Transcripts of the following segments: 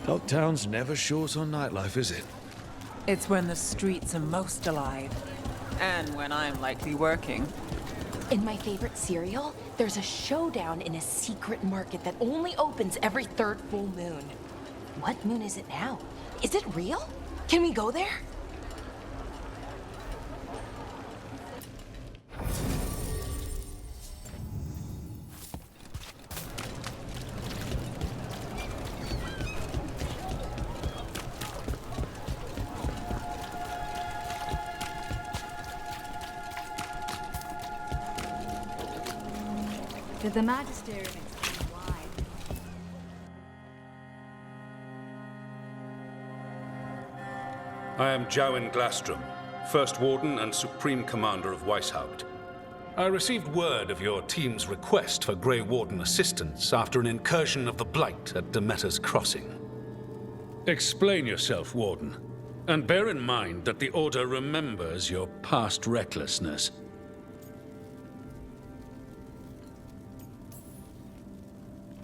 Dogtown's never short on nightlife, is it? It's when the streets are most alive. And when I'm likely working. In my favorite cereal, there's a showdown in a secret market that only opens every third full moon. What moon is it now? Is it real? Can we go there? To the Magisterium explain why. I am Jowen Glastrom, First Warden and Supreme Commander of Weishaupt. I received word of your team's request for Grey Warden assistance after an incursion of the Blight at Demeter's Crossing. Explain yourself, Warden, and bear in mind that the Order remembers your past recklessness.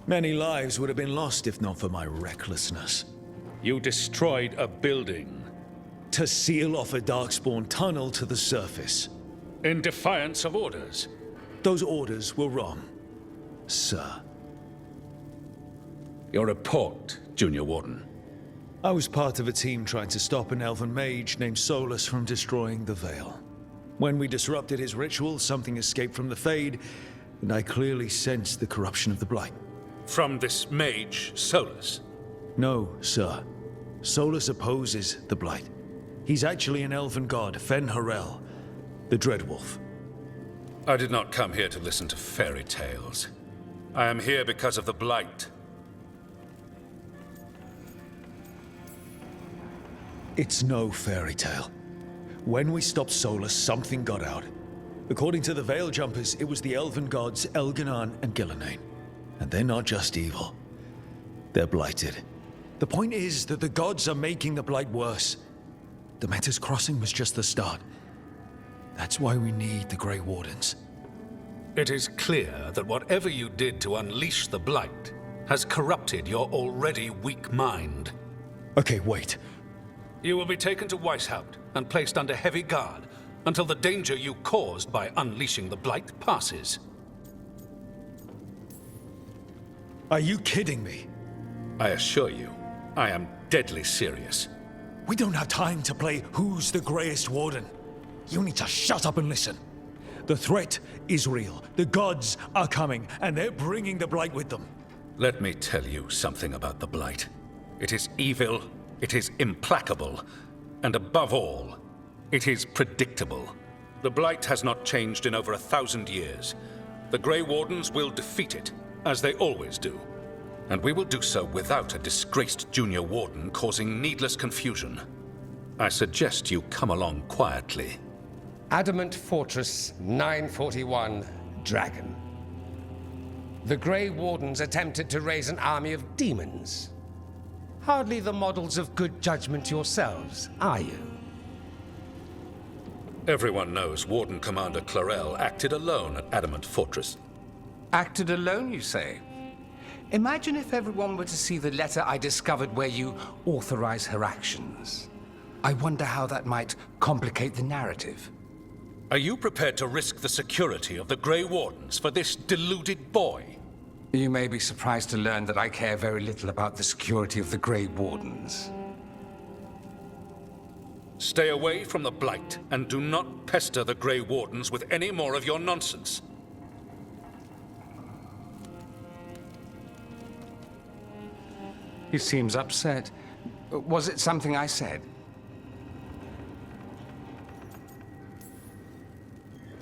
Many lives would have been lost if not for my recklessness. You destroyed a building. To seal off a Darkspawn tunnel to the surface. In defiance of orders. Those orders were wrong, sir. Your report, Junior Warden. I was part of a team trying to stop an elven mage named Solus from destroying the Veil. When we disrupted his ritual, something escaped from the Fade, and I clearly sensed the corruption of the Blight. From this mage, Solus? No, sir. Solus opposes the Blight. He's actually an elven god, Fen Harel, the Dreadwolf. I did not come here to listen to fairy tales. I am here because of the Blight. It's no fairy tale. When we stopped Solus, something got out. According to the Veil Jumpers, it was the elven gods Elganan and Gillenane. And they're not just evil. They're blighted. The point is that the gods are making the Blight worse. Demeter's Crossing was just the start. That's why we need the Grey Wardens. It is clear that whatever you did to unleash the Blight has corrupted your already weak mind. Okay, wait. You will be taken to Weishaupt and placed under heavy guard until the danger you caused by unleashing the Blight passes. Are you kidding me? I assure you, I am deadly serious. We don't have time to play who's the Greyest Warden. You need to shut up and listen. The threat is real. The gods are coming, and they're bringing the Blight with them. Let me tell you something about the Blight. It is evil, it is implacable, and above all, it is predictable. The Blight has not changed in over 1,000 years. The Grey Wardens will defeat it, as they always do. And we will do so without a disgraced junior warden causing needless confusion. I suggest you come along quietly. Adamant Fortress 941, Dragon. The Grey Wardens attempted to raise an army of demons. Hardly the models of good judgment yourselves, are you? Everyone knows Warden Commander Clarel acted alone at Adamant Fortress. Acted alone, you say? Imagine if everyone were to see the letter I discovered where you authorize her actions. I wonder how that might complicate the narrative. Are you prepared to risk the security of the Grey Wardens for this deluded boy? You may be surprised to learn that I care very little about the security of the Grey Wardens. Stay away from the Blight, and do not pester the Grey Wardens with any more of your nonsense. He seems upset. Was it something I said?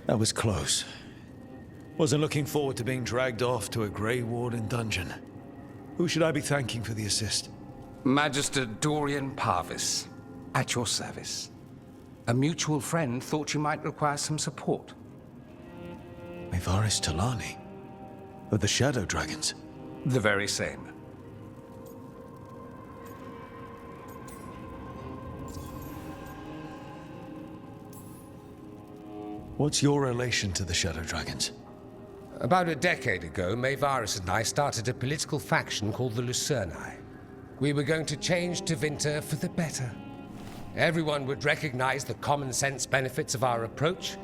That was close. Wasn't looking forward to being dragged off to a Grey Warden dungeon. Who should I be thanking for the assist? Magister Dorian Parvis, at your service. A mutual friend thought you might require some support. Maevaris Talani, of the Shadow Dragons. The very same. What's your relation to the Shadow Dragons? About a decade ago, Maevaris and I started a political faction called the Lucerni. we were going to change Tevinter for the better. Everyone would recognize the common sense benefits of our approach,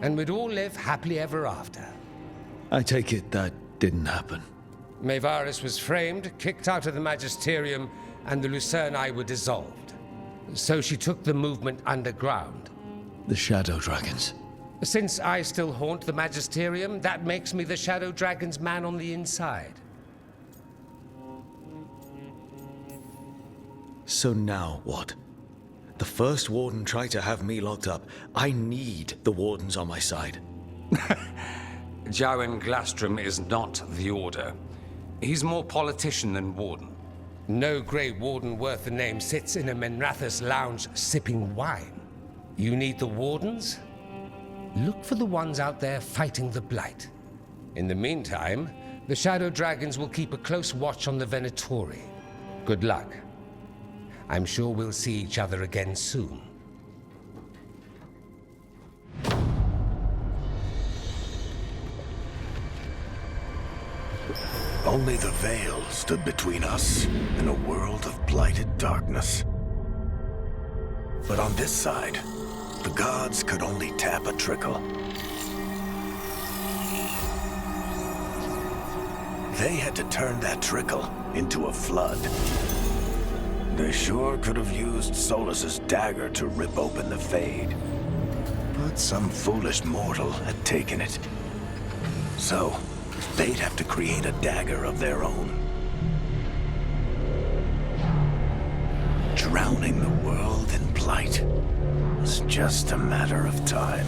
and we'd all live happily ever after. I take it that didn't happen. Maevaris was framed, kicked out of the Magisterium, and the Lucerni were dissolved. So she took the movement underground. The Shadow Dragons. Since I still haunt the Magisterium, that makes me the Shadow Dragon's man on the inside. So now what? The first Warden tried to have me locked up. I need the Wardens on my side. Jowen Glastrom is not the Order. He's more politician than Warden. No Grey Warden worth the name sits in a Menrathus lounge sipping wine. You need the Wardens? Look for the ones out there fighting the Blight. In the meantime, the Shadow Dragons will keep a close watch on the Venatori. Good luck. I'm sure we'll see each other again soon. Only the Veil stood between us and a world of blighted darkness. But on this side, the gods could only tap a trickle. They had to turn that trickle into a flood. They sure could have used Solus's dagger to rip open the Fade. But some foolish mortal had taken it. So, they'd have to create a dagger of their own. Drowning the world in blight was just a matter of time.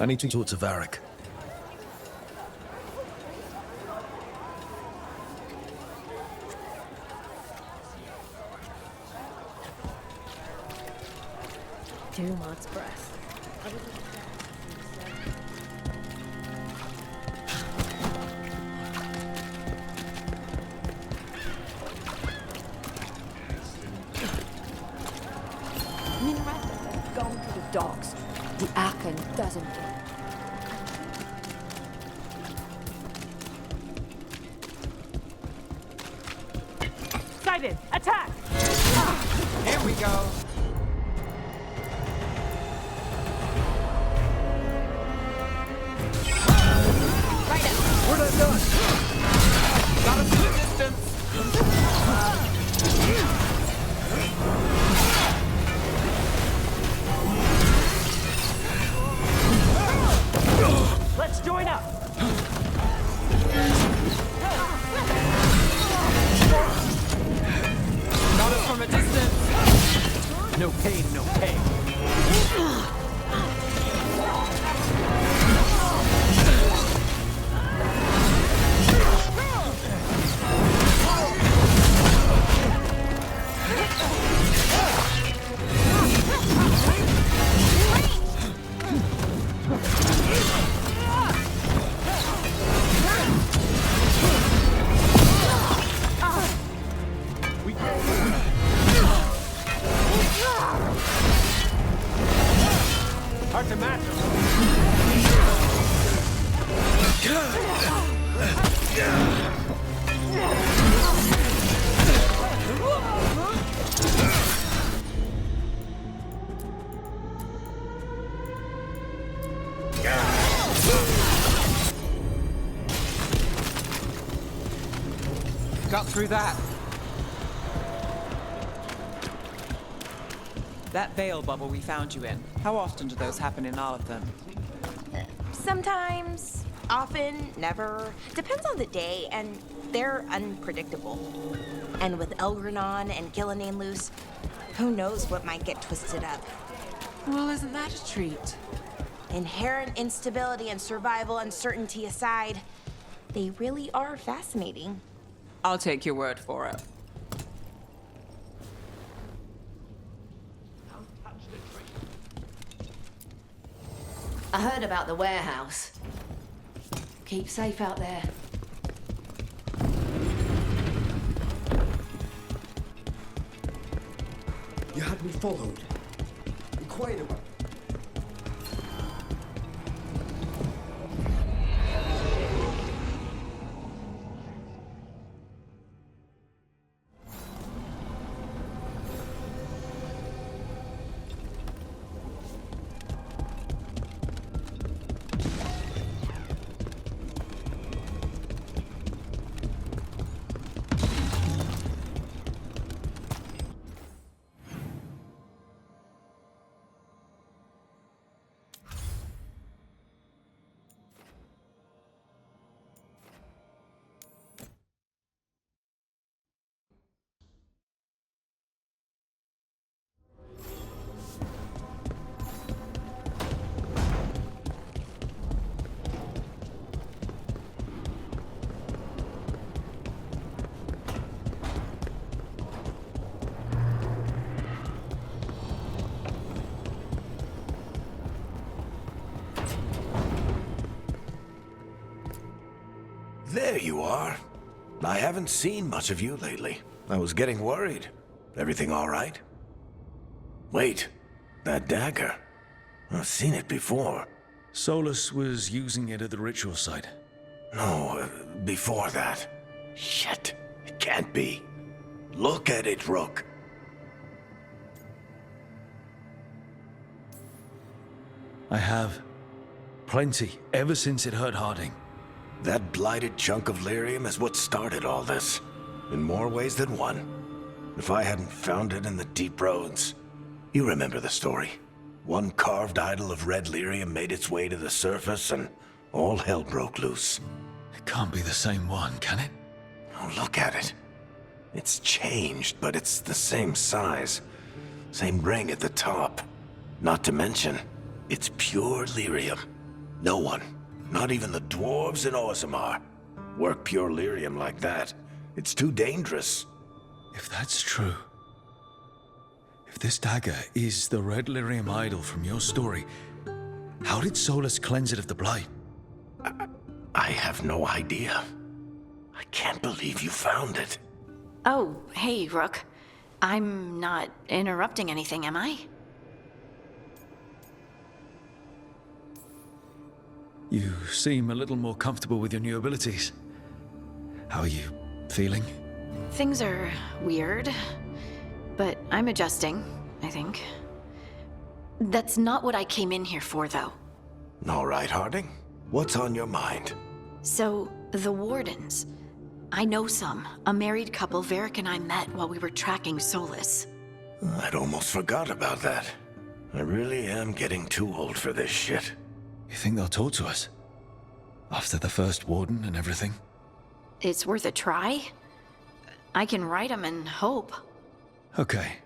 I need to talk to Varric. Too much breath. Minrath have gone to the dogs. The Aachen doesn't do. Sighted! Attack! Here we go. We're not done! Got us to the distance! Let's join up! Got us from a distance! No pain, no pain. Hard to match them. Got through that. That veil bubble we found you in, how often do those happen in all of them? Sometimes, often, never. Depends on the day, and they're unpredictable. And with Elgranon and Gillenane loose, who knows what might get twisted up. Well, isn't that a treat? Inherent instability and survival uncertainty aside, they really are fascinating. I'll take your word for it. I heard about the warehouse. Keep safe out there. You had me followed. Be quiet about it. There you are. I haven't seen much of you lately. I was getting worried. Everything all right? Wait, that dagger. I've seen it before. Solus was using it at the ritual site. No, before that. Shit, it can't be. Look at it, Rook. I have. Plenty, ever since it hurt Harding. That blighted chunk of lyrium is what started all this. In more ways than one. If I hadn't found it in the deep roads. You remember the story. One carved idol of red lyrium made its way to the surface and all hell broke loose. It can't be the same one, can it? Oh, look at it. It's changed, but it's the same size. Same ring at the top. Not to mention, it's pure lyrium. No one, not even the dwarves in Orzammar, work pure lyrium like that. It's too dangerous. If that's true, if this dagger is the red lyrium idol from your story, how did Solus cleanse it of the blight? I have no idea. I can't believe you found it. Oh, hey, Rook. I'm not interrupting anything, am I? You seem a little more comfortable with your new abilities. How are you feeling? Things are weird, but I'm adjusting, I think. That's not what I came in here for, though. All right, Harding. What's on your mind? So, the Wardens. I know some. A married couple Varric and I met while we were tracking Solus. I'd almost forgot about that. I really am getting too old for this shit. You think they'll talk to us? After the first warden and everything? It's worth a try. I can write them and hope. Okay.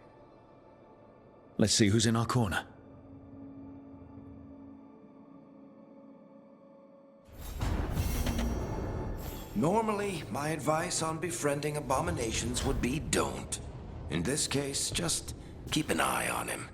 Let's see who's in our corner. Normally, my advice on befriending abominations would be don't. In this case, just keep an eye on him.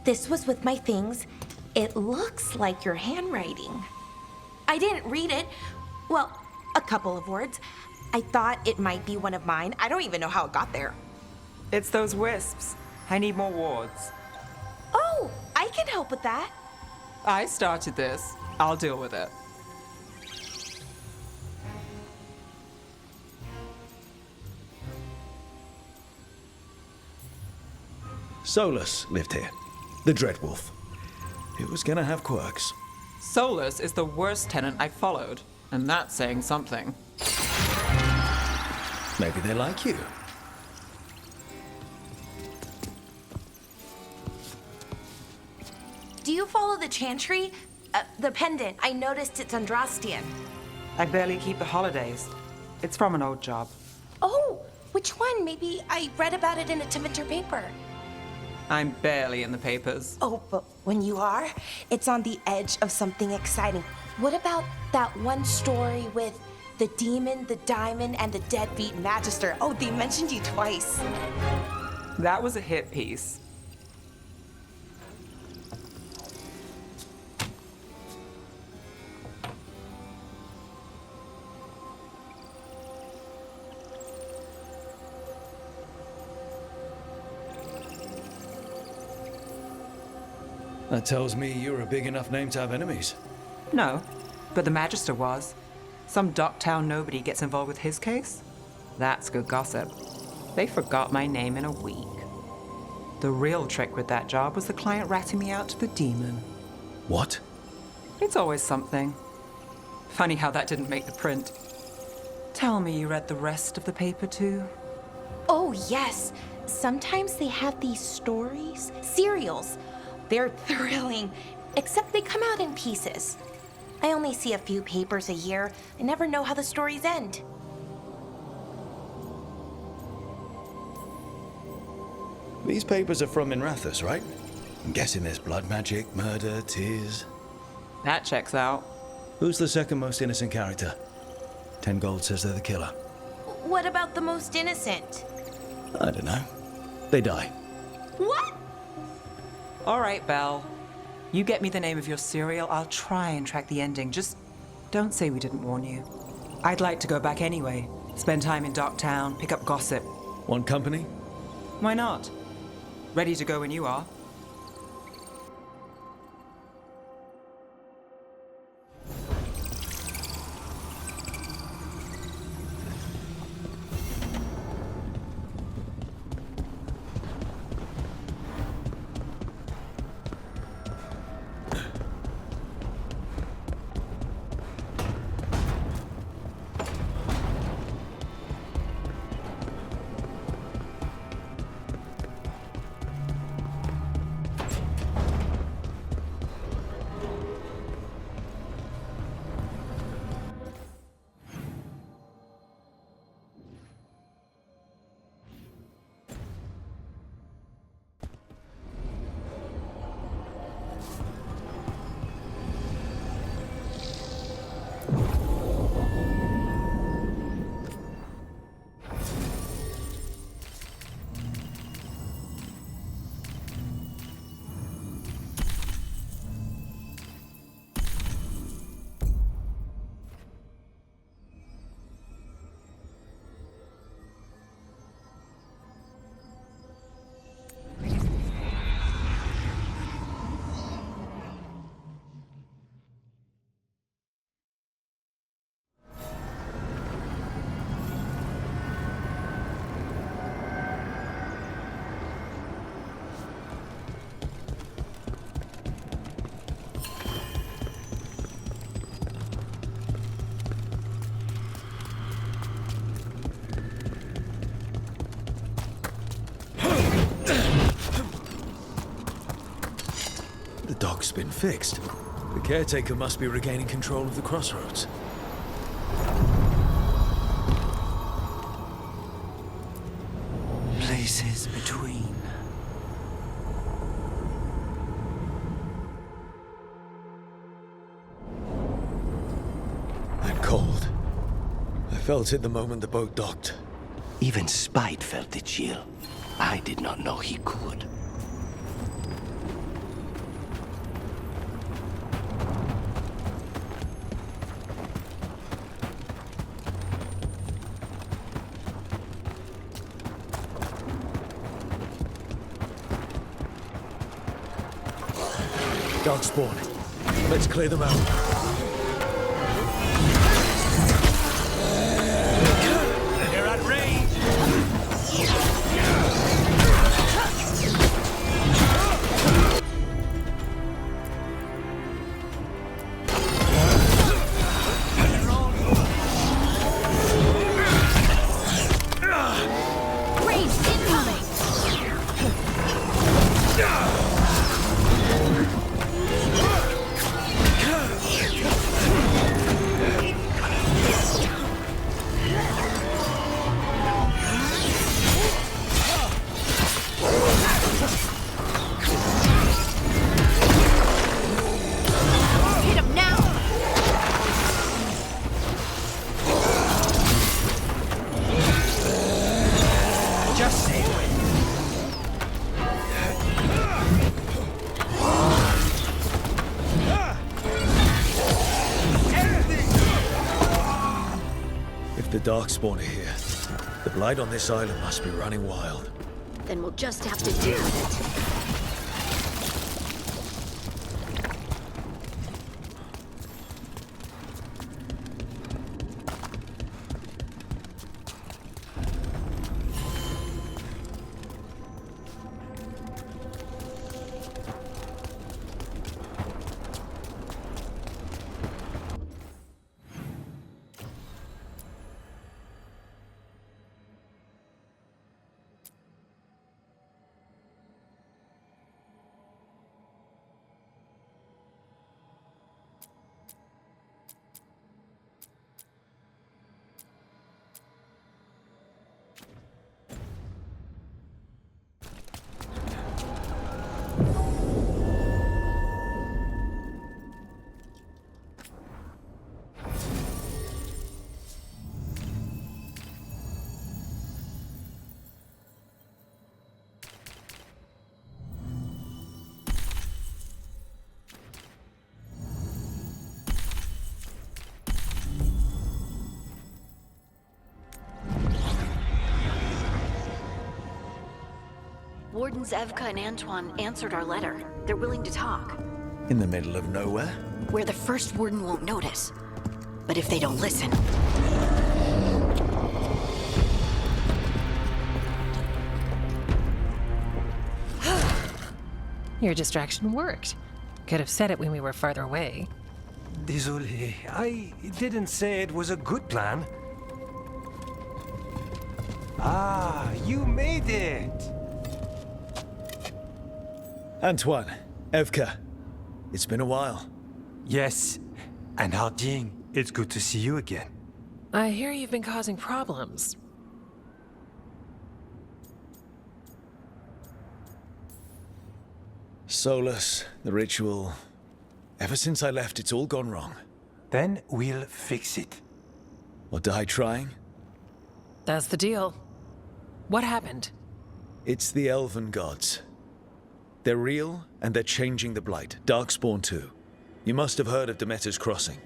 This was with my things. It looks like your handwriting. I didn't read it. Well, a couple of words. I thought it might be one of mine. I don't even know how it got there. It's those wisps. I need more wards. Oh, I can help with that. I started this. I'll deal with it. Solus lived here. The Dreadwolf. It was gonna have quirks. Solus is the worst tenant I followed, and that's saying something. Maybe they like you. Do you follow the chantry? The pendant. I noticed it's Andrastian. I barely keep the holidays. It's from an old job. Oh, which one? Maybe I read about it in a Timenter paper. I'm barely in the papers. Oh, but when you are, it's on the edge of something exciting. What about that one story with the demon, the diamond, and the deadbeat magister? Oh, they mentioned you twice. That was a hit piece. That tells me you're a big enough name to have enemies. No, but the Magister was. Some Docktown nobody gets involved with his case? That's good gossip. They forgot my name in a week. The real trick with that job was the client ratting me out to the demon. What? It's always something. Funny how that didn't make the print. Tell me you read the rest of the paper too? Oh, yes. Sometimes they have these stories, serials. They're thrilling, except they come out in pieces. I only see a few papers a year. I never know how the stories end. These papers are from Minrathous, right? I'm guessing there's blood magic, murder, tears. That checks out. Who's the second most innocent character? 10 gold says they're the killer. What about the most innocent? I don't know. They die. What? All right, Belle. You get me the name of your serial, I'll try and track the ending. Just don't say we didn't warn you. I'd like to go back anyway. Spend time in Docktown, pick up gossip. Want company? Why not? Ready to go when you are. The dock's been fixed. The caretaker must be regaining control of the crossroads. Places between. And cold. I felt it the moment the boat docked. Even Spite felt the chill. I did not know he could. Darkspawn. Let's clear them out. They're at range! The Darkspawn are here. The Blight on this island must be running wild. Then we'll just have to deal with it. Wardens Evka and Antoine answered our letter. They're willing to talk. In the middle of nowhere? Where the first warden won't notice. But if they don't listen... Your distraction worked. Could have said it when we were farther away. Désolé, I didn't say it was a good plan. Ah, you made it! Antoine, Evka, it's been a while. Yes, and Harding, it's good to see you again. I hear you've been causing problems. Solus, the ritual. Ever since I left, it's all gone wrong. Then we'll fix it. Or die trying? That's the deal. What happened? It's the Elven gods. They're real, and they're changing the Blight. Darkspawn too. You must have heard of Demeter's Crossing.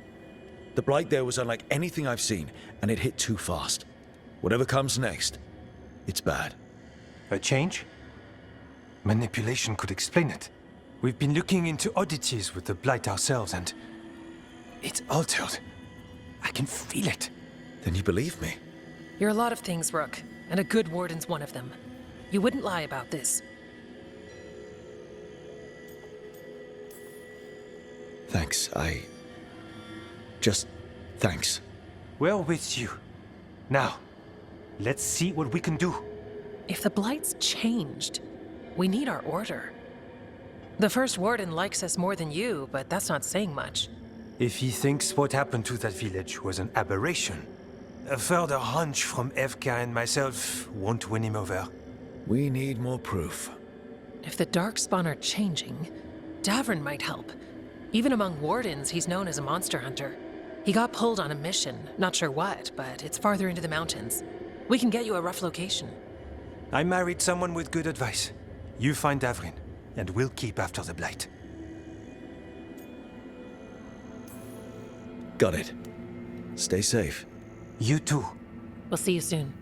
The Blight there was unlike anything I've seen, and it hit too fast. Whatever comes next, it's bad. A change? Manipulation could explain it. We've been looking into oddities with the Blight ourselves, and it's altered. I can feel it. Then you believe me? You're a lot of things, Rook, and a good warden's one of them. You wouldn't lie about this. Thanks, thanks. We're with you. Now, let's see what we can do. If the Blight's changed, we need our order. The first warden likes us more than you, but that's not saying much. If he thinks what happened to that village was an aberration, a further hunch from Evka and myself won't win him over. We need more proof. If the Darkspawn are changing, Davrin might help. Even among wardens, he's known as a monster hunter. He got pulled on a mission, not sure what, but it's farther into the mountains. We can get you a rough location. I married someone with good advice. You find Davrin, and we'll keep after the Blight. Got it. Stay safe. You too. We'll see you soon.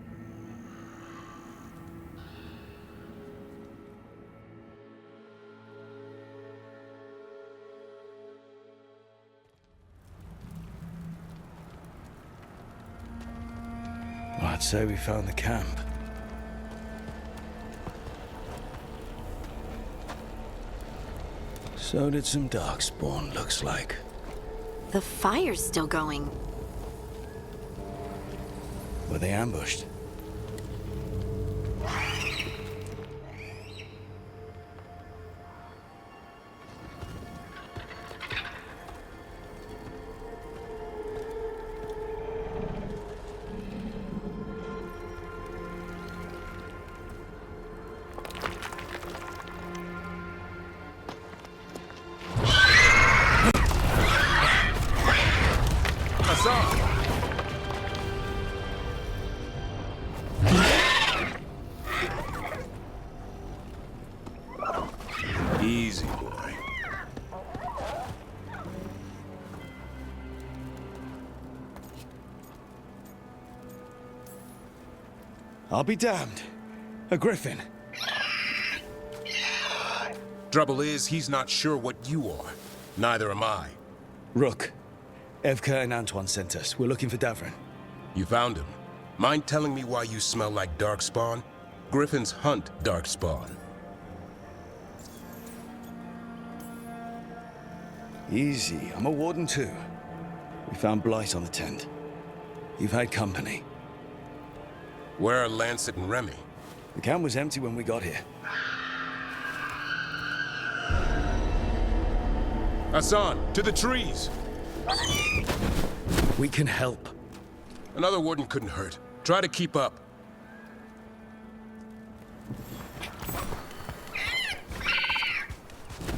I'd say we found the camp. So did some Darkspawn, looks like. The fire's still going. Were they ambushed? Easy, boy. I'll be damned. A griffin. Trouble is, he's not sure what you are. Neither am I. Rook. Evka and Antoine sent us. We're looking for Davrin. You found him. Mind telling me why you smell like Darkspawn? Griffins hunt Darkspawn. Easy. I'm a warden too. We found Blight on the tent. You've had company. Where are Lancet and Remy? The camp was empty when we got here. Hassan, to the trees! We can help. Another warden couldn't hurt. Try to keep up.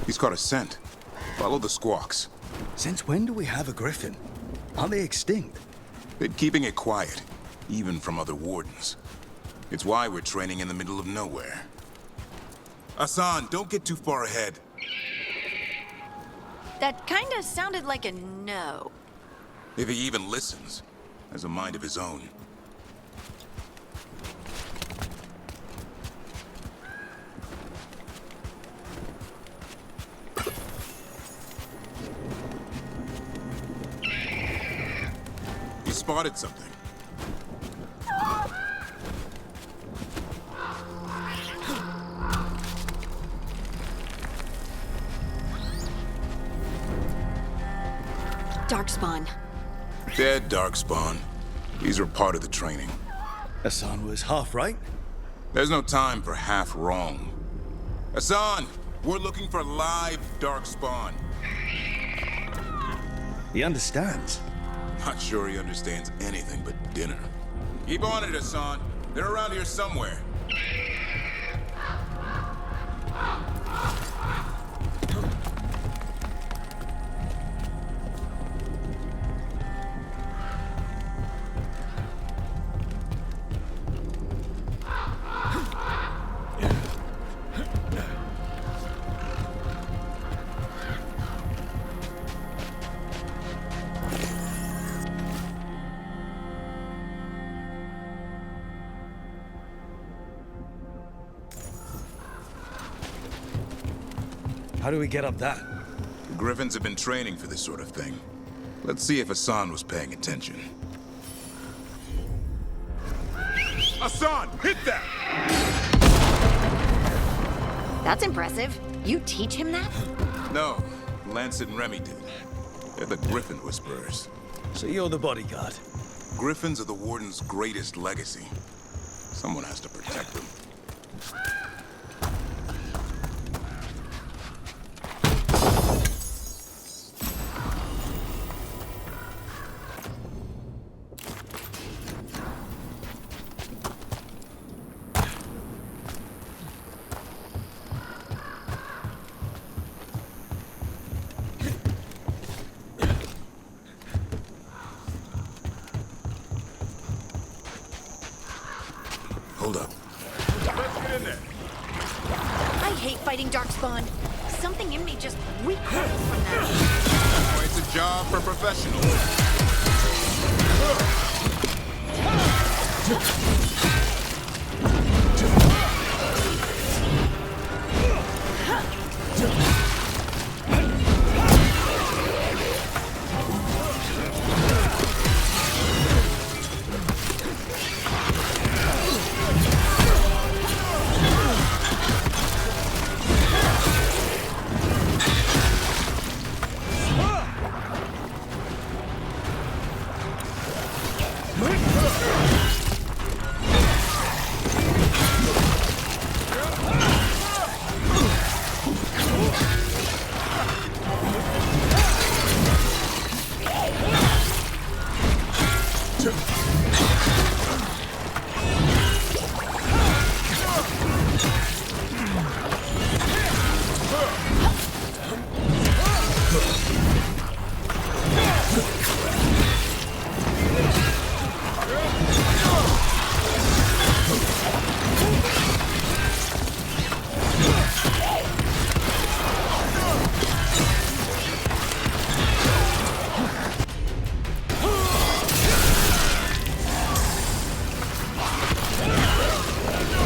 He's caught a scent. Follow the squawks. Since when do we have a griffin? Aren't they extinct? Been keeping it quiet, even from other wardens. It's why we're training in the middle of nowhere. Hassan, don't get too far ahead. That kinda sounded like a no. If he even listens, has a mind of his own. You spotted something. Darkspawn. Dead Darkspawn. These are part of the training. Hassan was half right. There's no time for half wrong. Hassan, we're looking for live Darkspawn. He understands. Not sure he understands anything but dinner. Keep on it, Hassan. They're around here somewhere. How do we get up that? The Griffins have been training for this sort of thing. Let's see if Hassan was paying attention. Hassan, hit that! That's impressive. You teach him that? No, Lancet and Remy did. They're the Griffin Whisperers. So you're the bodyguard? Griffins are the Warden's greatest legacy. Someone has to protect them. Hold up. Let's get in there. I hate fighting Darkspawn. Something in me just recoils from that. Oh, it's a job for professionals.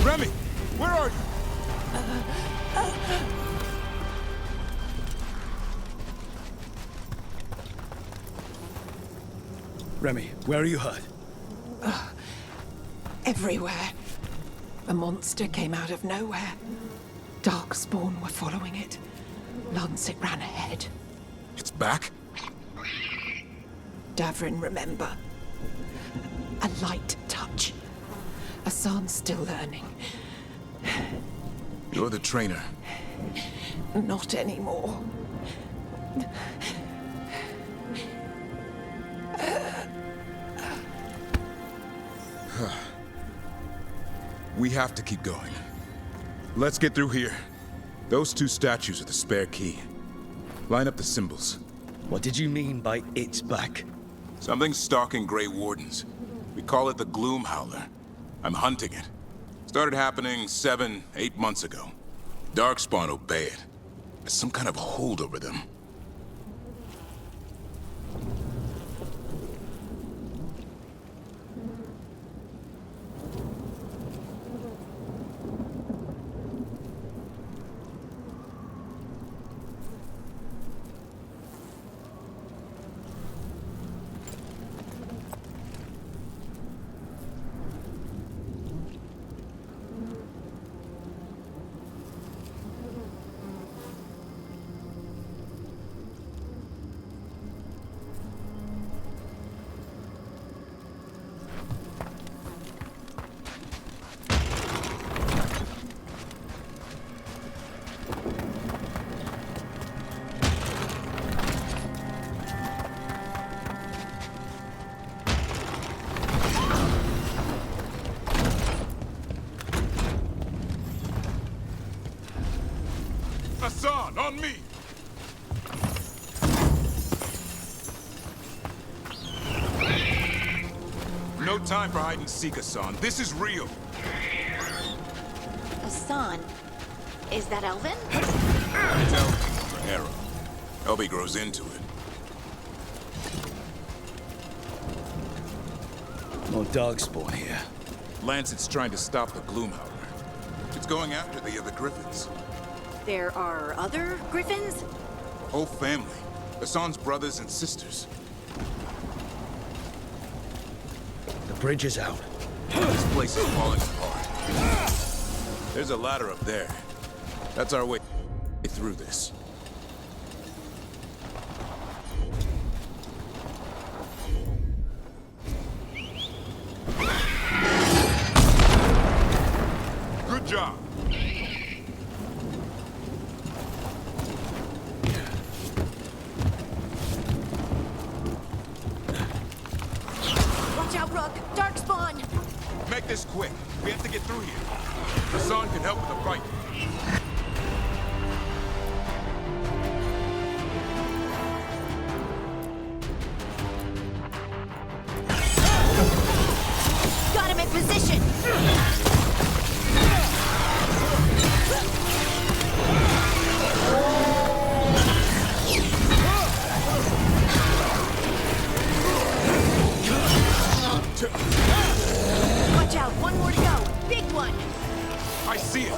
Remy, where are you? Remy, where are you hurt? Everywhere. A monster came out of nowhere. Darkspawn were following it. Lancet ran ahead. It's back? Davrin, remember. A light touch. Asan's still learning. You're the trainer. Not anymore. We have to keep going. Let's get through here. Those two statues are the spare key. Line up the symbols. What did you mean by it's back? Something's stalking Grey Wardens. We call it the Gloom Howler. I'm hunting it. Started happening 7, 8 months ago. Darkspawn obey it. There's some kind of hold over them. Hassan, on me! No time for hide and seek, Hassan. This is real. Asan, is that Elvin? It's Elby, her arrow. Elby grows into it. More Darkspawn here. Lancet's trying to stop the Gloomhowler. It's going after the other Griffins. There are other Griffins? Whole family. Hassan's brothers and sisters. The bridge is out. This place is falling apart. There's a ladder up there. That's our way through this. Good job. Watch out, Rook! Darkspawn! Make this quick. We have to get through here. Hassan can help with the fight. Got him in position! Watch out, one more to go. Big one! I see it.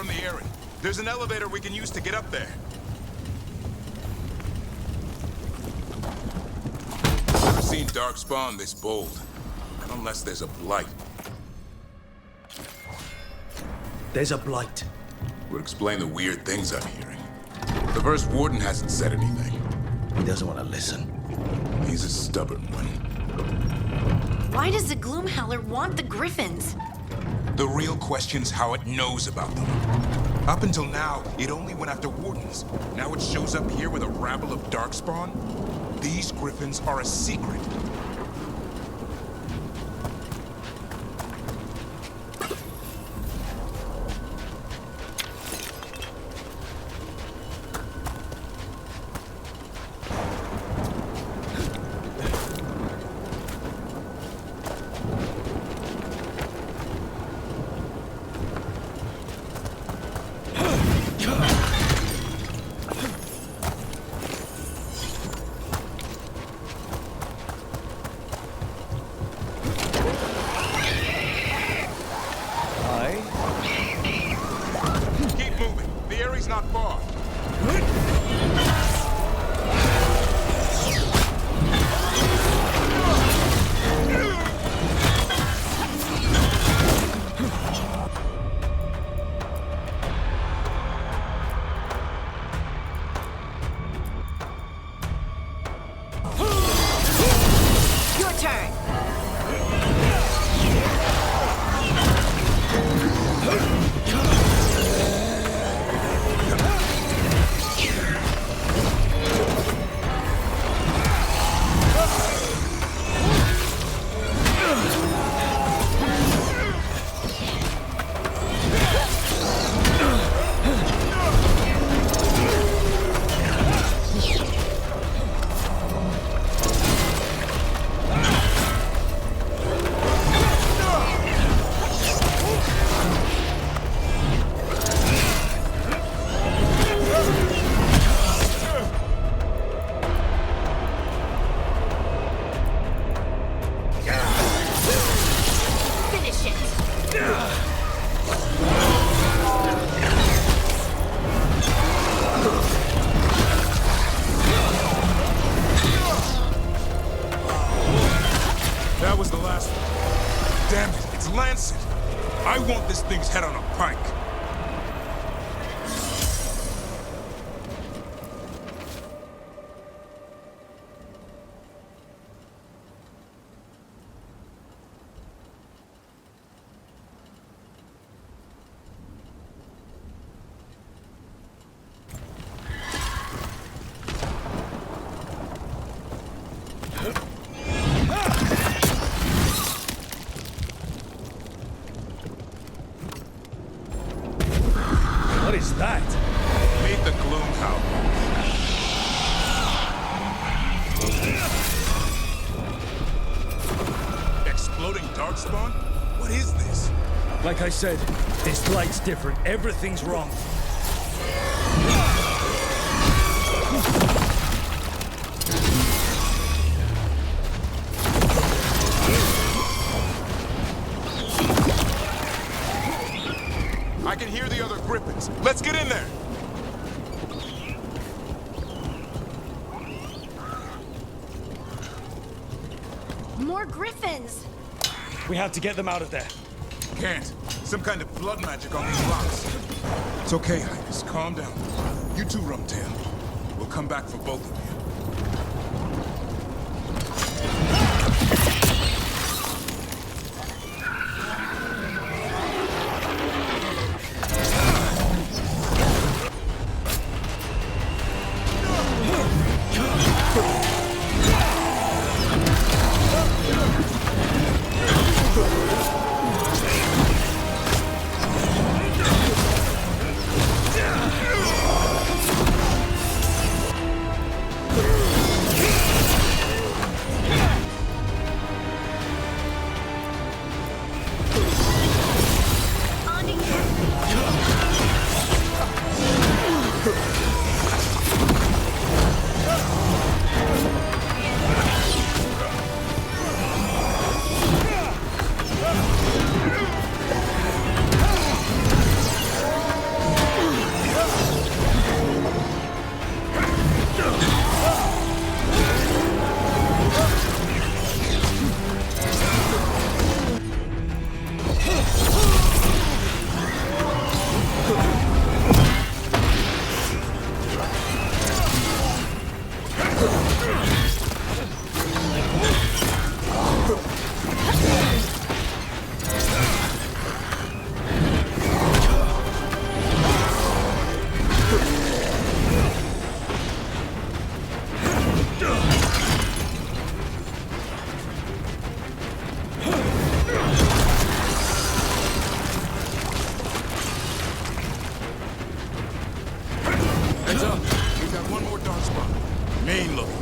confirm the area. There's an elevator we can use to get up there. Never seen Darkspawn this bold. Unless there's a blight. There's a blight. Would explain the weird things I'm hearing. The first warden hasn't said anything. He doesn't want to listen. He's a stubborn one. Why does the Gloomhowler want the Griffins? The real question's how it knows about them. Up until now, it only went after wardens. Now it shows up here with a rabble of Darkspawn? These Griffins are a secret. Keep moving. The area's not far. Your turn. That was the last one. Damn it, it's Lancet. I want this thing's head on a pike. What is that? Meet the Gloomhowler. Exploding Darkspawn? What is this? Like I said, this blight's different. Everything's wrong. I can hear the other Griffins. Let's get in there! More Griffins! We have to get them out of there. Can't. Some kind of blood magic on these rocks. It's okay, Highness. Calm down. You too, Rumtail. We'll come back for both of you. Darkspawn. Mean looking.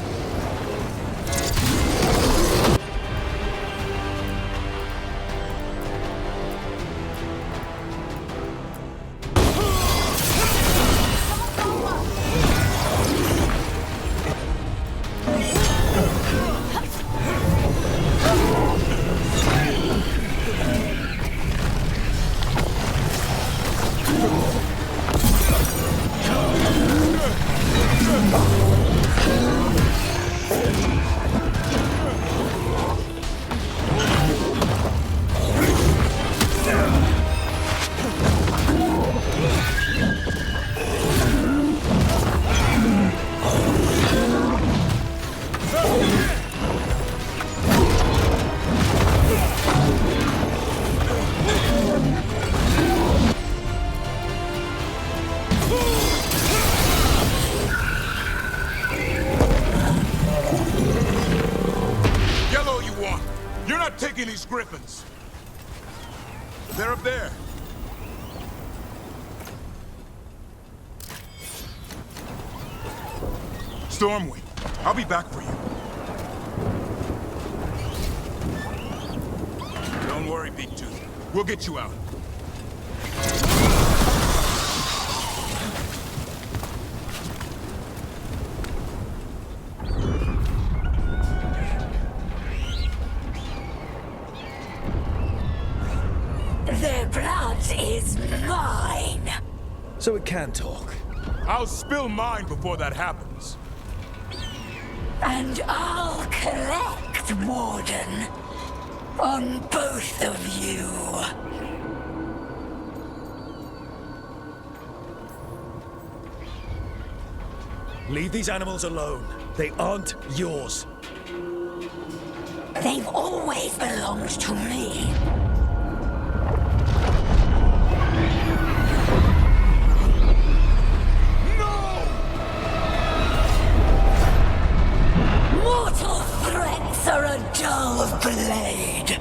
These griffins. They're up there. Stormwing, I'll be back for you. Don't worry, Big Tooth. We'll get you out. Their blood is mine. So it can talk. I'll spill mine before that happens. And I'll collect, Warden. On both of you. Leave these animals alone. They aren't yours. They've always belonged to me. Mortal threats are a dull blade.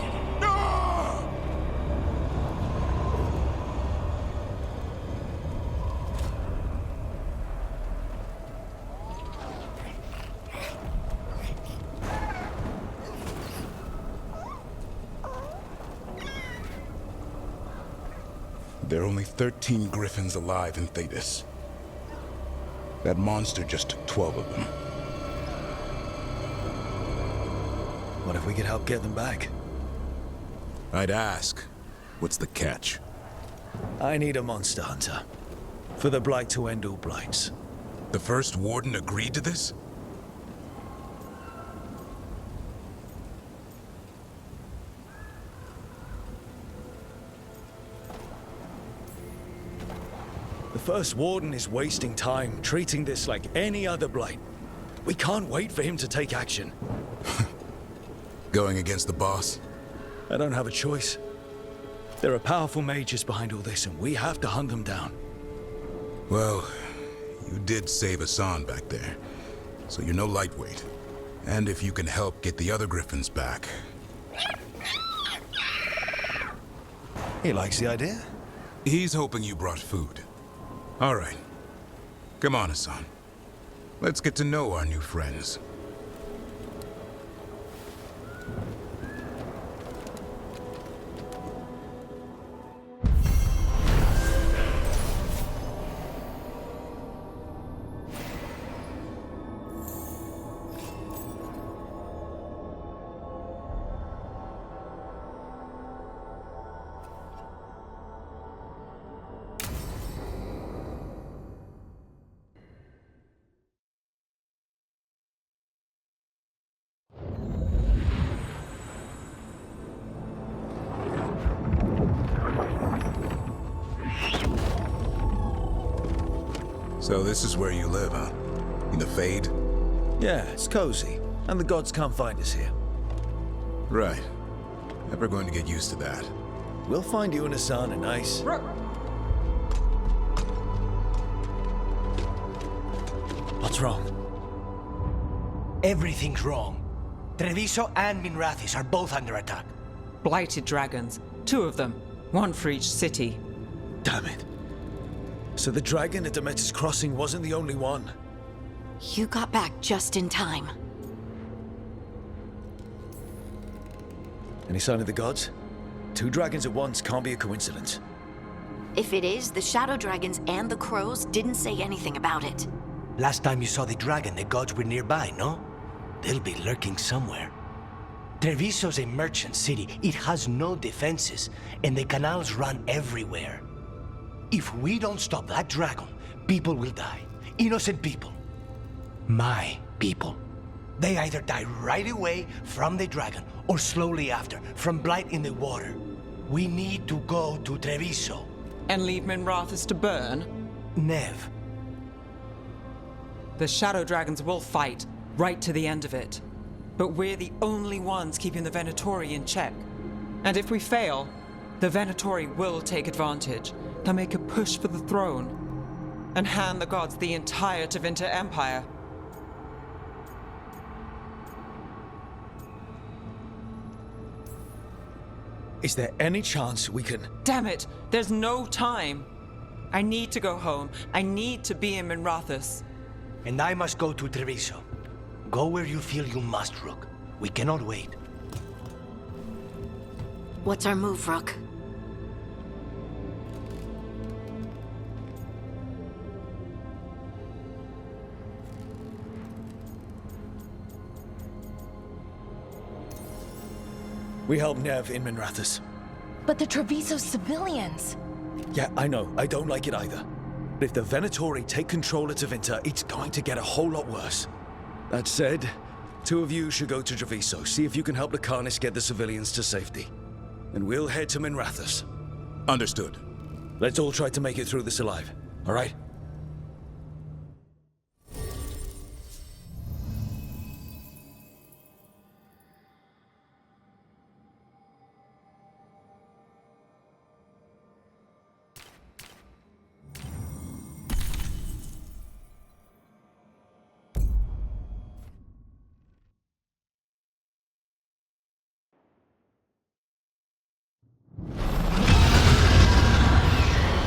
There are only 13 griffins alive in Thetis. That monster just took 12 of them. What if we could help get them back? I'd ask. What's the catch? I need a monster hunter. For the Blight to end all blights. The first Warden agreed to this? The first Warden is wasting time treating this like any other blight. We can't wait for him to take action. Going against the boss? I don't have a choice. There are powerful mages behind all this, and we have to hunt them down. Well, you did save Hassan back there, so you're no lightweight. And if you can help get the other griffins back... He likes the idea. He's hoping you brought food. All right. Come on, Hassan. Let's get to know our new friends. So this is where you live, huh? In the Fade? Yeah, it's cozy. And the gods can't find us here. Right. Never going to get used to that. We'll find you and Hassan a nice... What's wrong? Everything's wrong. Treviso and Minrathis are both under attack. Blighted dragons. 2 of them. 1 for each city. Damn it. So the dragon at Demeter's Crossing wasn't the only one. You got back just in time. Any sign of the gods? 2 dragons at once can't be a coincidence. If it is, the Shadow Dragons and the Crows didn't say anything about it. Last time you saw the dragon, the gods were nearby, no? They'll be lurking somewhere. Treviso's a merchant city. It has no defenses, and the canals run everywhere. If we don't stop that dragon, people will die. Innocent people. My people. They either die right away from the dragon, or slowly after, from blight in the water. We need to go to Treviso. And leave Minrathous to burn? Nev. The Shadow Dragons will fight, right to the end of it. But we're the only ones keeping the Venatori in check. And if we fail, the Venatori will take advantage. They'll make a push for the throne, and hand the gods the entire Tevinter Empire. Is there any chance we can... Damn it! There's no time! I need to go home. I need to be in Minrathous. And I must go to Treviso. Go where you feel you must, Rook. We cannot wait. What's our move, Rook? We help Nev in Minrathous. But the Treviso civilians... Yeah, I know. I don't like it either. But if the Venatori take control of Tevinter, it's going to get a whole lot worse. That said, 2 of you should go to Treviso, see if you can help the Carnis get the civilians to safety. And we'll head to Minrathous. Understood. Let's all try to make it through this alive, all right?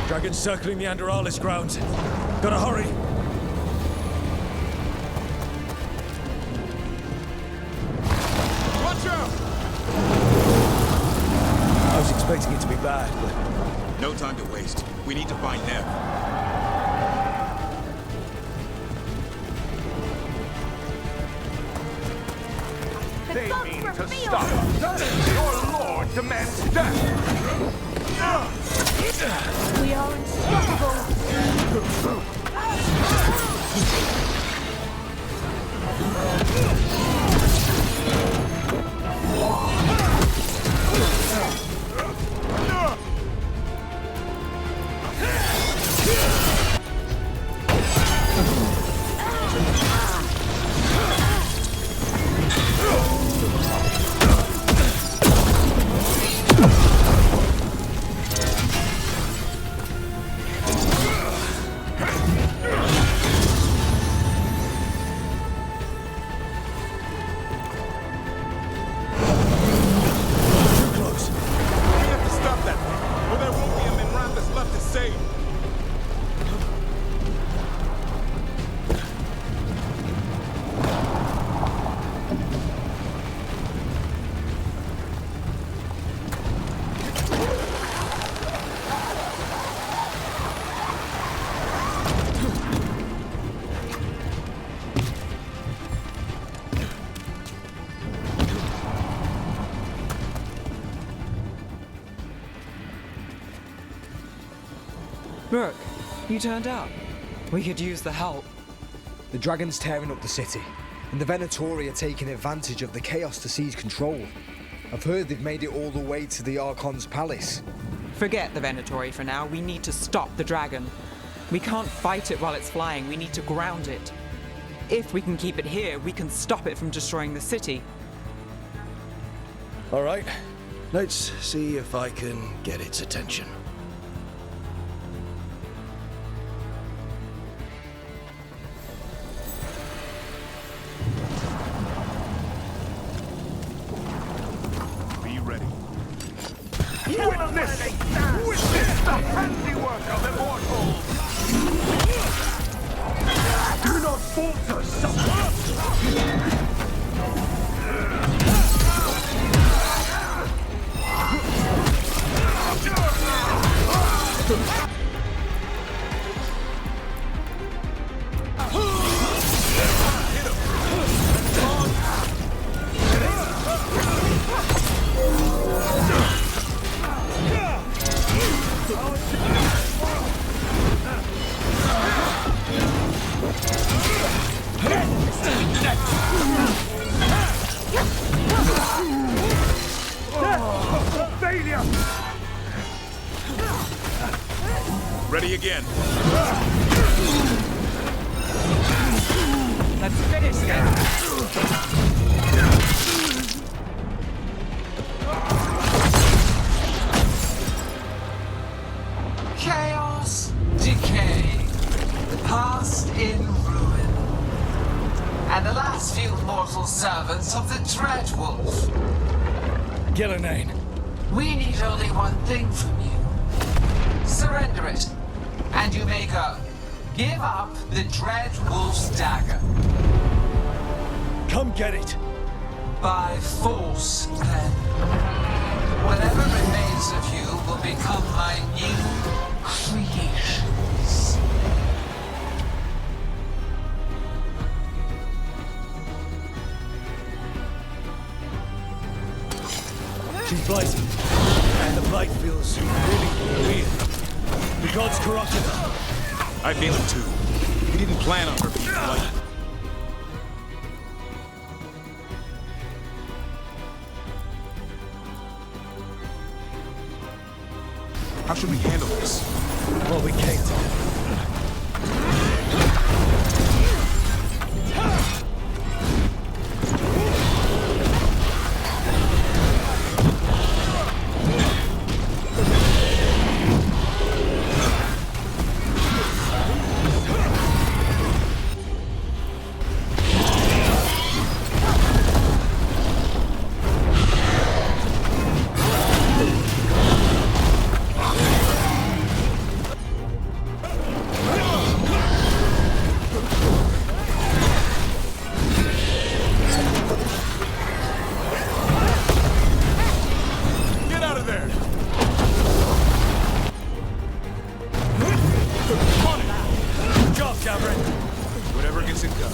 Dragons circling the Anderalis grounds. Gotta hurry! Watch out! I was expecting it to be bad, but... No time to waste. We need to find Nev. They mean to stop us. Your lord demands death. We are unstoppable. Brooke, you turned up. We could use the help. The dragon's tearing up the city, and the Venatori are taking advantage of the chaos to seize control. I've heard they've made it all the way to the Archon's palace. Forget the Venatori for now. We need to stop the dragon. We can't fight it while it's flying. We need to ground it. If we can keep it here, we can stop it from destroying the city. All right. Let's see if I can get its attention. Witness the handiwork of immortals! Do not falter somewhere! Failure! Ready again. Let's finish this! Chaos, decay, the past in ruin, and the last few mortal servants of the Dreadwolf. Gillenane. We need only one thing from you. Surrender it, and you may go. Give up the Dreadwolf's dagger. Come get it. By force, then. Whatever remains of you will become my new creations. She's blighted. And the blight feels really weird. The gods corrupted her. I feel it too. He didn't plan on her being blighted. How should we handle this? Well, we came to. Whatever gets it done.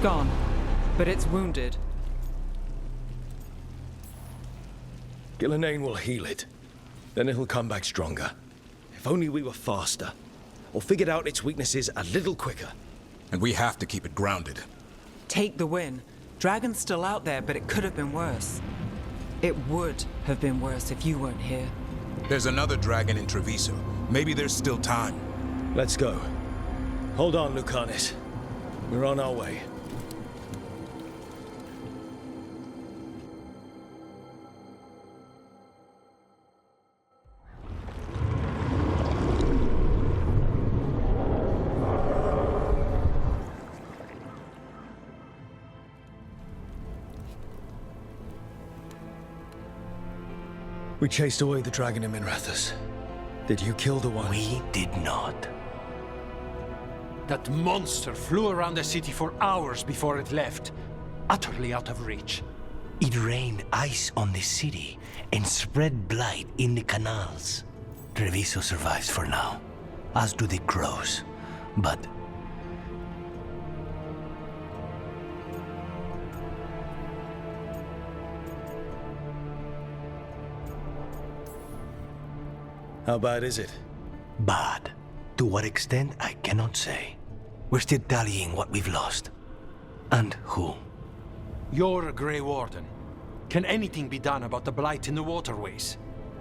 gone, but it's wounded. Gillenane will heal it. Then it'll come back stronger. If only we were faster. Or figured out its weaknesses a little quicker. And we have to keep it grounded. Take the win. Dragon's still out there, but it could have been worse. It would have been worse if you weren't here. There's another dragon in Treviso. Maybe there's still time. Let's go. Hold on, Lucanis. We're on our way. We chased away the dragon in Minrathous. Did you kill the one? We did not. That monster flew around the city for hours before it left, utterly out of reach. It rained ice on the city and spread blight in the canals. Treviso survives for now, as do the crows. But how bad is it? bad. To what extent, I cannot say. We're still tallying what we've lost. And who. You're a Grey Warden. Can anything be done about the blight in the waterways?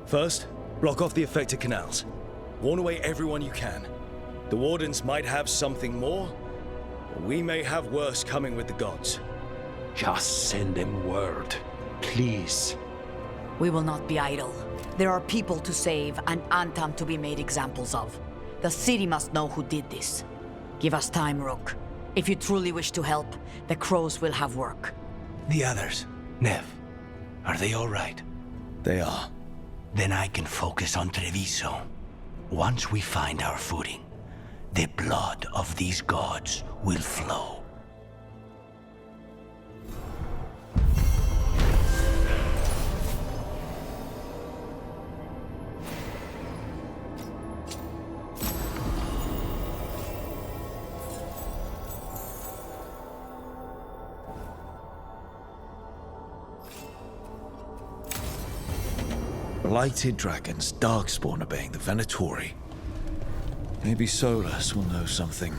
First, block off the affected canals. Warn away everyone you can. The Wardens might have something more, or we may have worse coming with the gods. Just send them word, please. We will not be idle. There are people to save and Antam to be made examples of. The city must know who did this. Give us time, Rook. If you truly wish to help, the crows will have work. The others, Nev, are they all right? They are. Then I can focus on Treviso. Once we find our footing, the blood of these gods will flow. Blighted dragons, darkspawn obeying the Venatori. Maybe Solus will know something.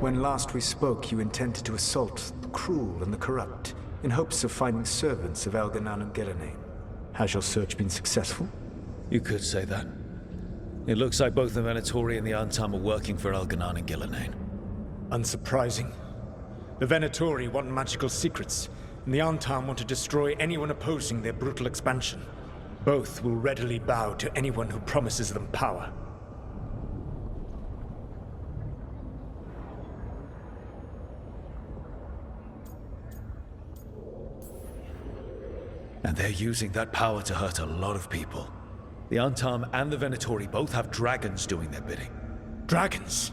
When last we spoke, you intended to assault the cruel and the corrupt, in hopes of finding servants of Elganan and Gillenane. Has your search been successful? You could say that. It looks like both the Venatori and the Antam are working for Elganan and Gillenane. Unsurprising. The Venatori want magical secrets, and the Antam want to destroy anyone opposing their brutal expansion. Both will readily bow to anyone who promises them power. And they're using that power to hurt a lot of people. The Antam and the Venatori both have dragons doing their bidding. Dragons?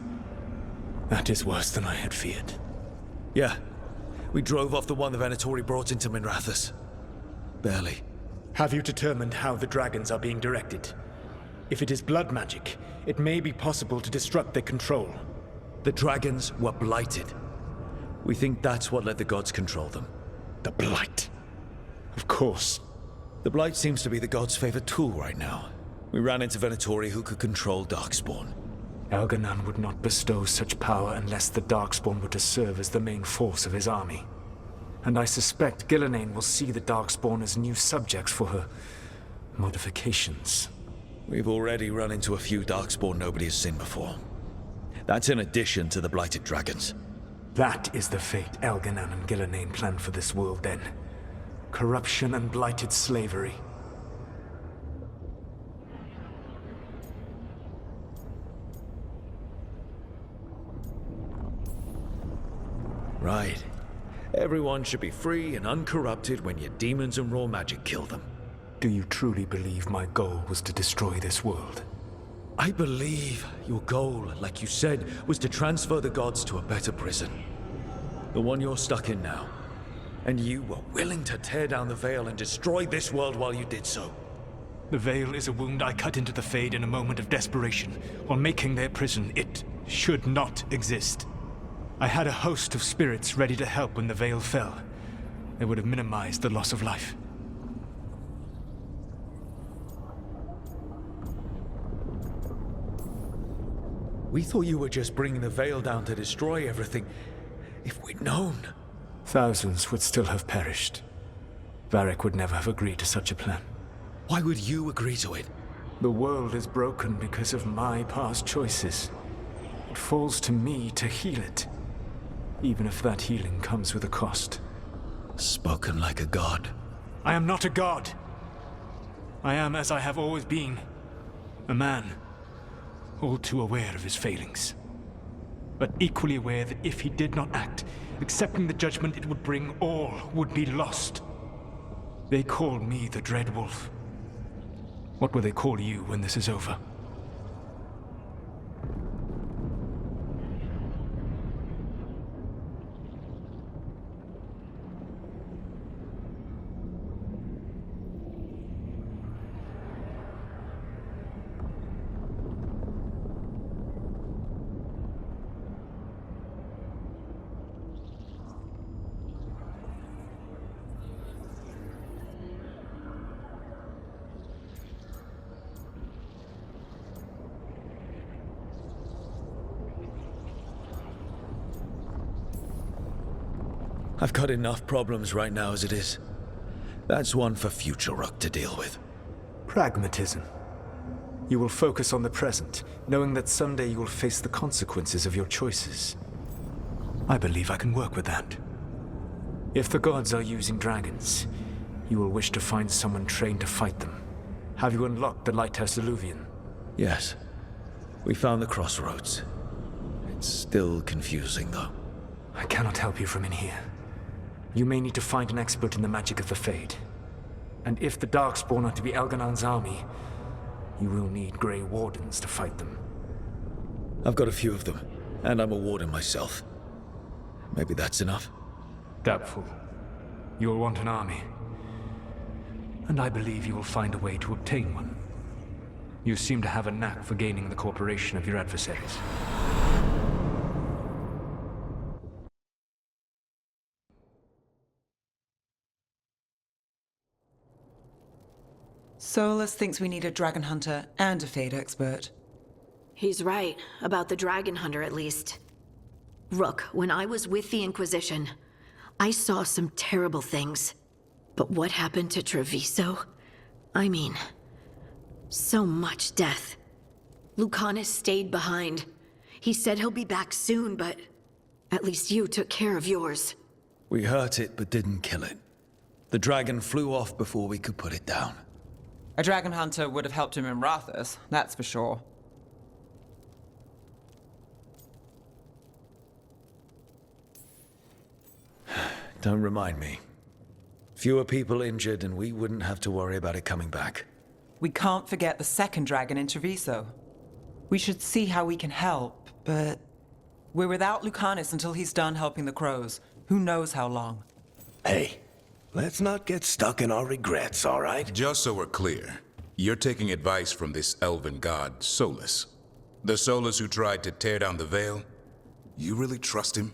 That is worse than I had feared. Yeah. We drove off the one the Venatori brought into Minrathous. Barely. Have you determined how the dragons are being directed? If it is blood magic, it may be possible to disrupt their control. The dragons were blighted. We think that's what let the gods control them. The blight? Of course. The blight seems to be the gods' favorite tool right now. We ran into Venatori who could control Darkspawn. Elganan would not bestow such power unless the Darkspawn were to serve as the main force of his army. And I suspect Gillenane will see the Darkspawn as new subjects for her modifications. We've already run into a few Darkspawn nobody has seen before. That's in addition to the blighted dragons. That is the fate Elganan and Gillenane planned for this world then. Corruption and blighted slavery. Right. Everyone should be free and uncorrupted when your demons and raw magic kill them. Do you truly believe my goal was to destroy this world? I believe your goal, like you said, was to transfer the gods to a better prison. The one you're stuck in now. And you were willing to tear down the veil and destroy this world while you did so. The veil is a wound I cut into the Fade in a moment of desperation, while making their prison. It should not exist. I had a host of spirits ready to help when the veil fell. They would have minimized the loss of life. We thought you were just bringing the veil down to destroy everything. If we'd known... Thousands would still have perished. Varric would never have agreed to such a plan. Why would you agree to it? The world is broken because of my past choices. It falls to me to heal it, even if that healing comes with a cost. Spoken like a god. I am not a god. I am as I have always been. A man, all too aware of his failings. But equally aware that if he did not act, accepting the judgment it would bring, all would be lost. They call me the Dread Wolf. What will they call you when this is over? I've got enough problems right now as it is. That's one for future Rook to deal with. Pragmatism. You will focus on the present, knowing that someday you will face the consequences of your choices. I believe I can work with that. If the gods are using dragons, you will wish to find someone trained to fight them. Have you unlocked the Lighthouse Illuvian? Yes. We found the crossroads. It's still confusing, though. I cannot help you from in here. You may need to find an expert in the magic of the Fade. And if the Darkspawn are to be Elganan's army, you will need Grey Wardens to fight them. I've got a few of them, and I'm a warden myself. Maybe that's enough? Doubtful. You'll want an army. And I believe you will find a way to obtain one. You seem to have a knack for gaining the cooperation of your adversaries. Solus thinks we need a dragon hunter and a Fade expert. He's right, about the dragon hunter at least. Rook, when I was with the Inquisition, I saw some terrible things. But what happened to Treviso? I mean, so much death. Lucanus stayed behind. He said he'll be back soon, but at least you took care of yours. We hurt it, but didn't kill it. The dragon flew off before we could put it down. A dragon hunter would have helped him in Rathus, that's for sure. Don't remind me. Fewer people injured, and we wouldn't have to worry about it coming back. We can't forget the second dragon in Treviso. We should see how we can help, but we're without Lucanus until he's done helping the crows. Who knows how long? Hey, let's not get stuck in our regrets, all right? Just so we're clear, you're taking advice from this elven god, Solus. The Solus who tried to tear down the Veil? You really trust him?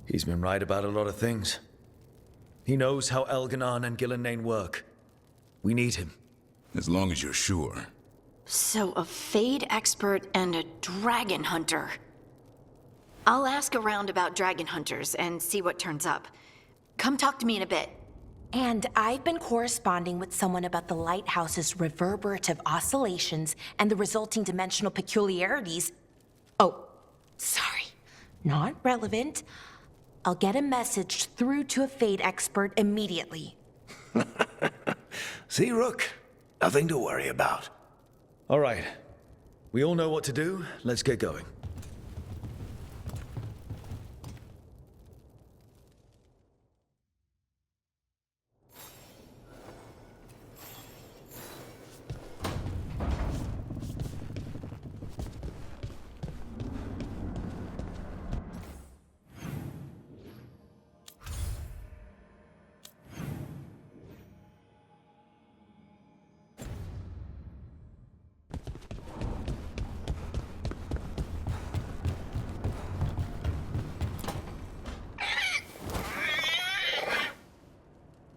He's been right about a lot of things. He knows how Elganon and Gillenane work. We need him. As long as you're sure. So, a Fade expert and a dragon hunter. I'll ask around about dragon hunters and see what turns up. Come talk to me in a bit. And I've been corresponding with someone about the lighthouse's reverberative oscillations and the resulting dimensional peculiarities. Oh, sorry. Not relevant. I'll get a message through to a Fade expert immediately. See, Rook? Nothing to worry about. All right. We all know what to do. Let's get going.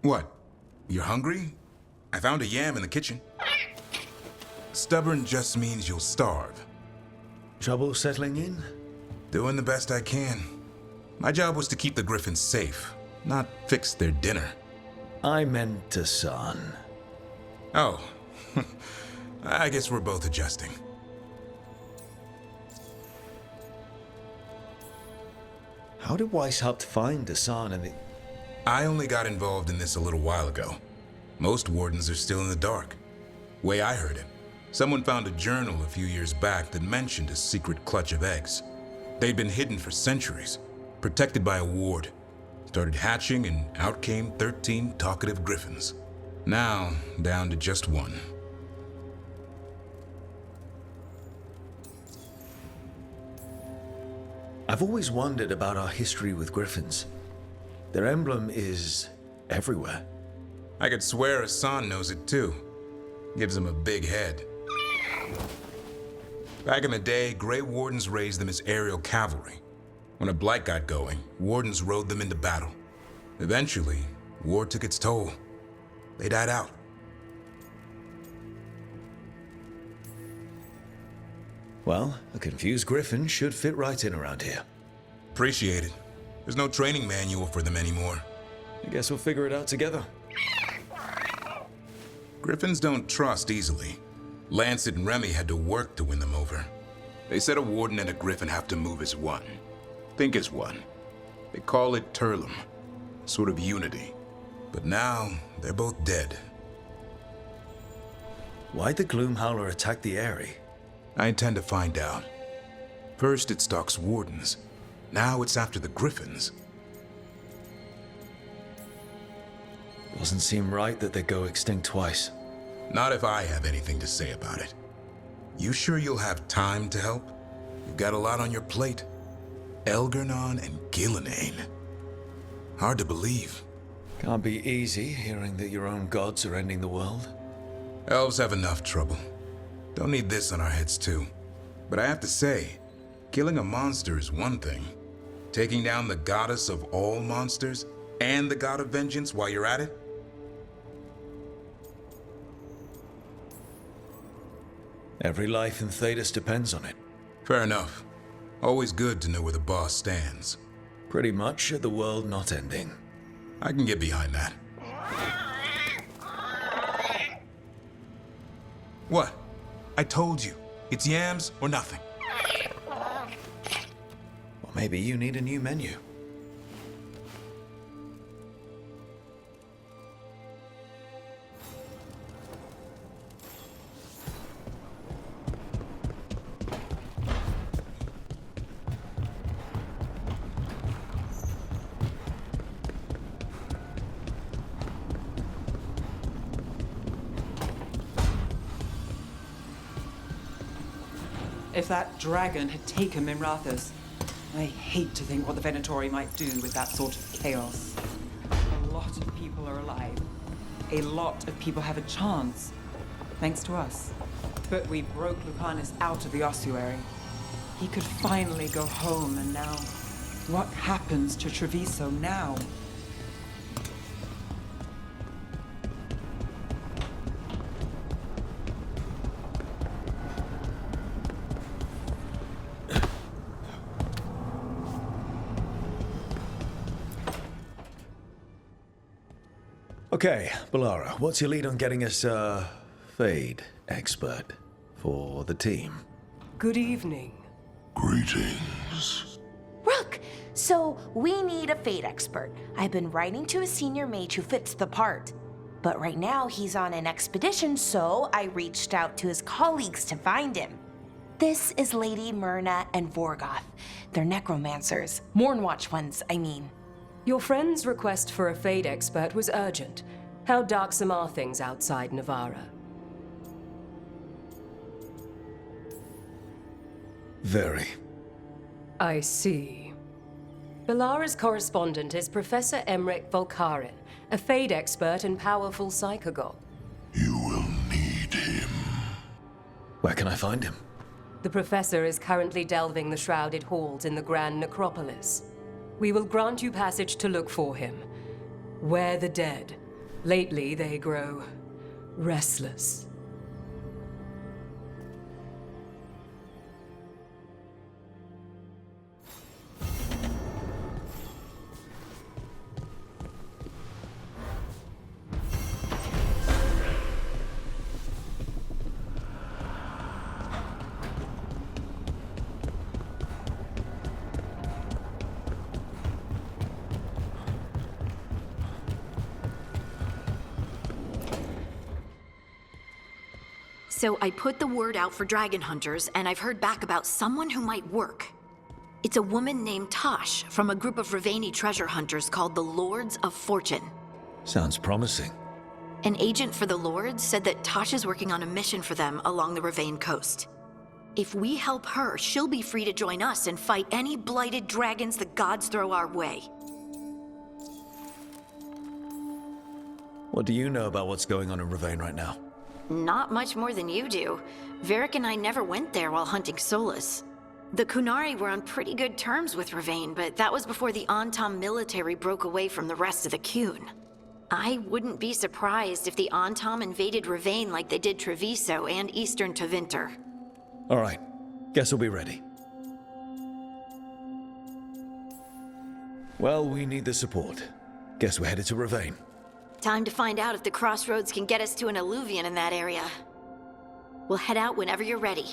What? You're hungry? I found a yam in the kitchen. Stubborn just means you'll starve. Trouble settling in? Doing the best I can. My job was to keep the Griffins safe, not fix their dinner. I meant Dasan. Oh. I guess we're both adjusting. How did Weishaupt find Dasan and the... I only got involved in this a little while ago. Most wardens are still in the dark. Way I heard it, someone found a journal a few years back that mentioned a secret clutch of eggs. They'd been hidden for centuries, protected by a ward. Started hatching and out came 13 talkative griffins. Now, down to just one. I've always wondered about our history with griffins. Their emblem is everywhere. I could swear Hassan knows it too. Gives him a big head. Back in the day, Grey Wardens raised them as aerial cavalry. When a blight got going, Wardens rode them into battle. Eventually, war took its toll. They died out. Well, a confused griffin should fit right in around here. Appreciate it. There's no training manual for them anymore. I guess we'll figure it out together. Griffins don't trust easily. Lancet and Remy had to work to win them over. They said a warden and a griffin have to move as one. Think as one. They call it Turlum. Sort of unity. But now, they're both dead. Why'd the Gloomhowler attack the Eyrie? I intend to find out. First it stalks wardens. Now it's after the griffins. Doesn't seem right that they go extinct twice. Not if I have anything to say about it. You sure you'll have time to help? You've got a lot on your plate. Elganon and Gillenane. Hard to believe. Can't be easy hearing that your own gods are ending the world. Elves have enough trouble. Don't need this on our heads too. But I have to say, killing a monster is one thing. Taking down the goddess of all monsters and the god of vengeance while you're at it? Every life in Thedas depends on it. Fair enough. Always good to know where the boss stands. Pretty much at the world not ending. I can get behind that. What? I told you. It's yams or nothing. Well, maybe you need a new menu. If that dragon had taken Mimrathas, I hate to think what the Venatori might do with that sort of chaos. A lot of people are alive. A lot of people have a chance, thanks to us. But we broke Lucanus out of the ossuary. He could finally go home, and now, what happens to Treviso now? Okay, Balara, what's your lead on getting us a Fade expert for the team? Good evening. Greetings. Rook, so we need a Fate expert. I've been writing to a senior mage who fits the part. But right now he's on an expedition, so I reached out to his colleagues to find him. This is Lady Myrna and Vorgoth. They're necromancers. Mournwatch ones, I mean. Your friend's request for a Fade expert was urgent. How darksome are things outside Navarra? Very. I see. Balara's correspondent is Professor Emmerich Volkaren, a Fade expert and powerful psychagogue. Where can I find him? The professor is currently delving the shrouded halls in the Grand Necropolis. We will grant you passage to look for him. Where the dead. Lately, they grow restless. So I put the word out for dragon hunters, and I've heard back about someone who might work. It's a woman named Tosh from a group of Ravani treasure hunters called the Lords of Fortune. Sounds promising. An agent for the Lords said that Tosh is working on a mission for them along the Ravane coast. If we help her, she'll be free to join us and fight any blighted dragons the gods throw our way. What do you know about what's going on in Ravane right now? Not much more than you do. Varric and I never went there while hunting Solus. The Kunari were on pretty good terms with Ravane, but that was before the Antam military broke away from the rest of the Kun. I wouldn't be surprised if the Antam invaded Ravane like they did Treviso and Eastern Tevinter. All right. Guess we'll be ready. Well, we need the support. Guess we're headed to Ravane. Time to find out if the crossroads can get us to an alluvion in that area. We'll head out whenever you're ready.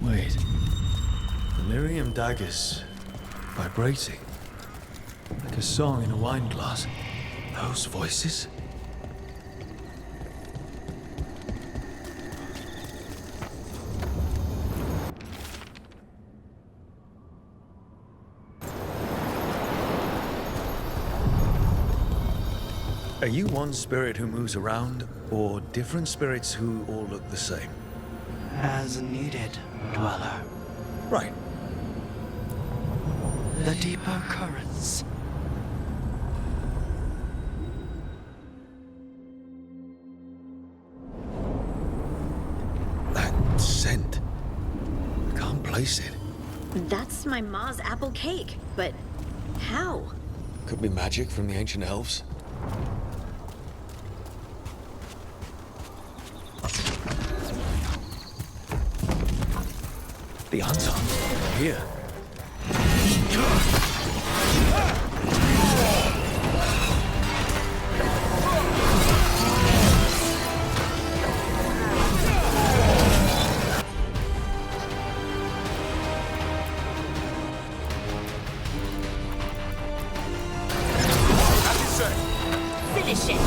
Wait. Delirium daggers vibrating. Like a song in a wine glass. Those voices? Are you one spirit who moves around, or different spirits who all look the same? As needed, Dweller. Right. The deeper currents. That scent. I can't place it. That's my ma's apple cake, but how? Could be magic from the ancient elves. The Anton, here. Finish it!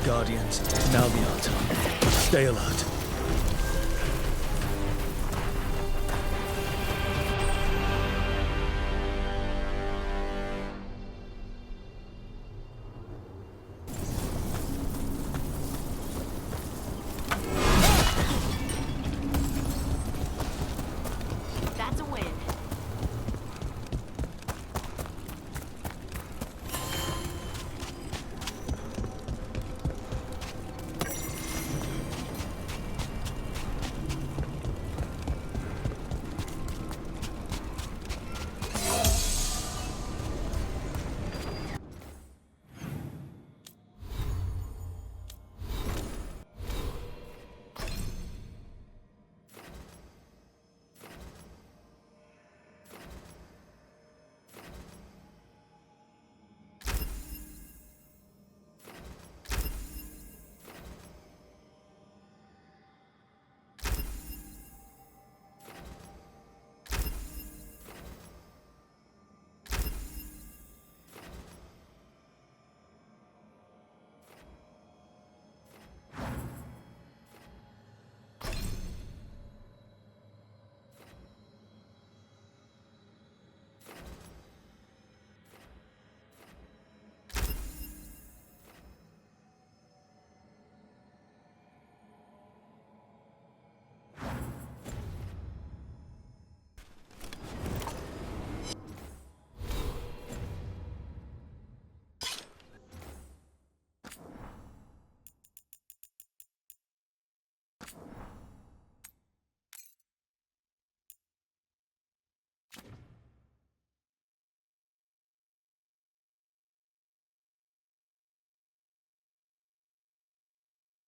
Guardians, now the Anton. Stay alert.